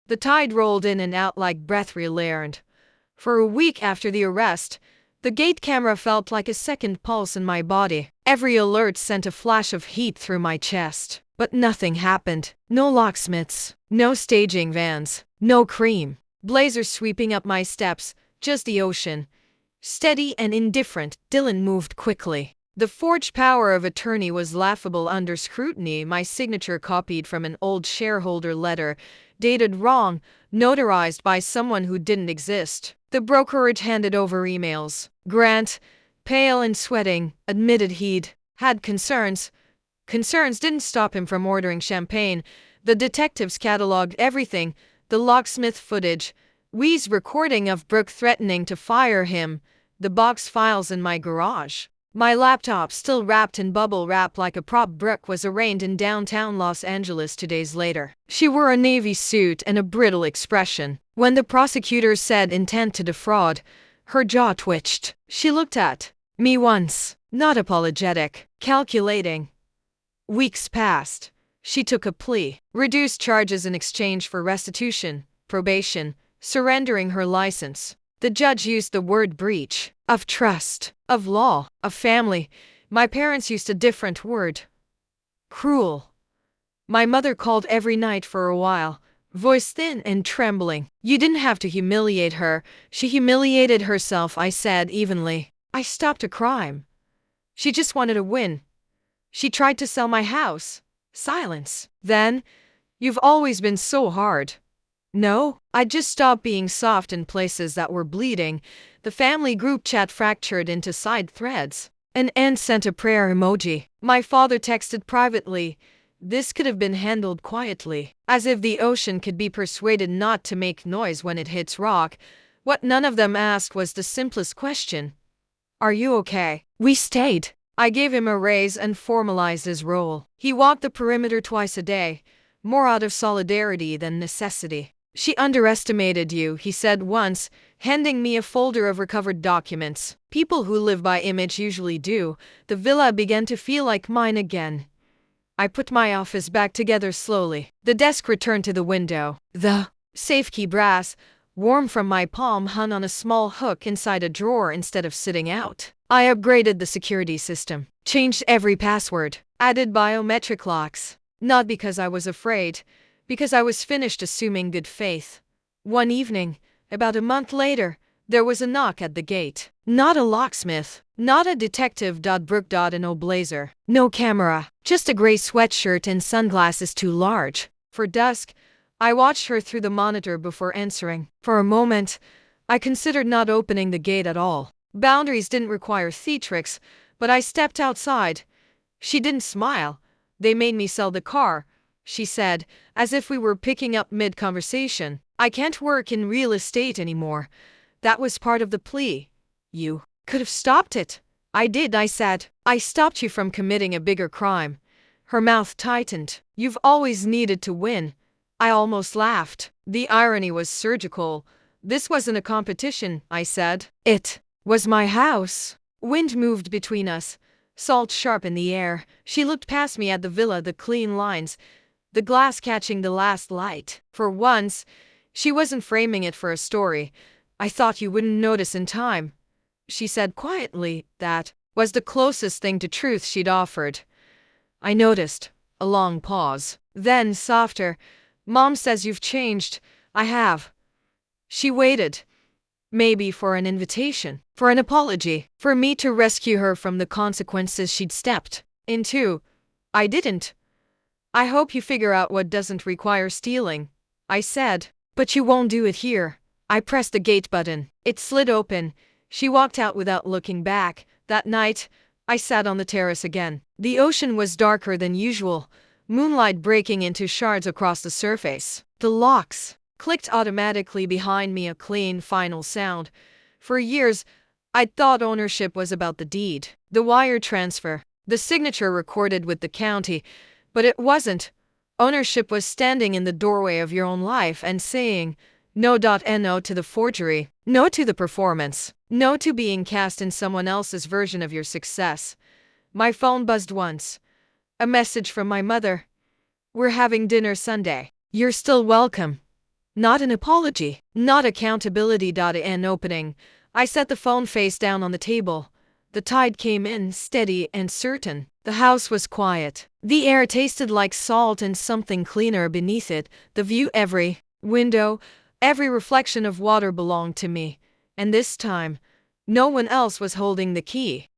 The tide rolled in and out like breath learned. For a week after the arrest, the gate camera felt like a second pulse in my body. Every alert sent a flash of heat through my chest. But nothing happened. No locksmiths, no staging vans, no cream blazers sweeping up my steps, just the ocean. Steady and indifferent, Dylan moved quickly. The forged power of attorney was laughable under scrutiny, my signature copied from an old shareholder letter, dated wrong, notarized by someone who didn't exist. The brokerage handed over emails. Grant, pale and sweating, admitted he'd had concerns. Concerns didn't stop him from ordering champagne. The detectives cataloged everything, the locksmith footage, Wee's recording of Brooke threatening to fire him, the box files in my garage. My laptop, still wrapped in bubble wrap like a prop. Brooke was arraigned in downtown Los Angeles 2 days later. She wore a navy suit and a brittle expression. When the prosecutors said intent to defraud, her jaw twitched. She looked at me once, not apologetic, calculating. Weeks passed. She took a plea, reduced charges in exchange for restitution, probation, surrendering her license. The judge used the word breach of trust, of law, of family. My parents used a different word. Cruel. My mother called every night for a while, voice thin and trembling. You didn't have to humiliate her. She humiliated herself, I said evenly. I stopped a crime. She just wanted a win. She tried to sell my house. Silence. Then, you've always been so hard. No, I just stopped being soft in places that were bleeding. The family group chat fractured into side threads. An aunt sent a prayer emoji. My father texted privately. This could have been handled quietly. As if the ocean could be persuaded not to make noise when it hits rock. What none of them asked was the simplest question. Are you okay? We stayed. I gave him a raise and formalized his role. He walked the perimeter twice a day, more out of solidarity than necessity. She underestimated you, he said once, handing me a folder of recovered documents. People who live by image usually do. The villa began to feel like mine again. I put my office back together slowly. The desk returned to the window. The safekey brass, warm from my palm, hung on a small hook inside a drawer instead of sitting out. I upgraded the security system, changed every password, added biometric locks. Not because I was afraid, because I was finished assuming good faith. One evening, about a month later, there was a knock at the gate. Not a locksmith, not a detective. Brooke in a blazer. No camera, just a gray sweatshirt and sunglasses too large. For dusk, I watched her through the monitor before answering. For a moment, I considered not opening the gate at all. Boundaries didn't require theatrics, but I stepped outside. She didn't smile. They made me sell the car, she said, as if we were picking up mid-conversation. I can't work in real estate anymore. That was part of the plea. You could have stopped it. I did, I said. I stopped you from committing a bigger crime. Her mouth tightened. You've always needed to win. I almost laughed. The irony was surgical. This wasn't a competition, I said. It was my house. Wind moved between us, salt sharp in the air. She looked past me at the villa, the clean lines, the glass catching the last light. For once, she wasn't framing it for a story. I thought you wouldn't notice in time, she said quietly. That was the closest thing to truth she'd offered. I noticed. A long pause. Then, softer, Mom says you've changed. I have. She waited. Maybe for an invitation, for an apology, for me to rescue her from the consequences she'd stepped into. I didn't. I hope you figure out what doesn't require stealing, I said. But you won't do it here. I pressed the gate button. It slid open. She walked out without looking back. That night, I sat on the terrace again. The ocean was darker than usual, moonlight breaking into shards across the surface. The locks clicked automatically behind me, a clean, final sound. For years, I'd thought ownership was about the deed, the wire transfer, the signature recorded with the county, but it wasn't. Ownership was standing in the doorway of your own life and saying, no. No to the forgery, no to the performance, no to being cast in someone else's version of your success. My phone buzzed once. A message from my mother. We're having dinner Sunday. You're still welcome. Not an apology, not accountability. An opening. I set the phone face down on the table. The tide came in, steady and certain. The house was quiet. The air tasted like salt and something cleaner beneath it. The view, every window, every reflection of water belonged to me. And this time, no one else was holding the key.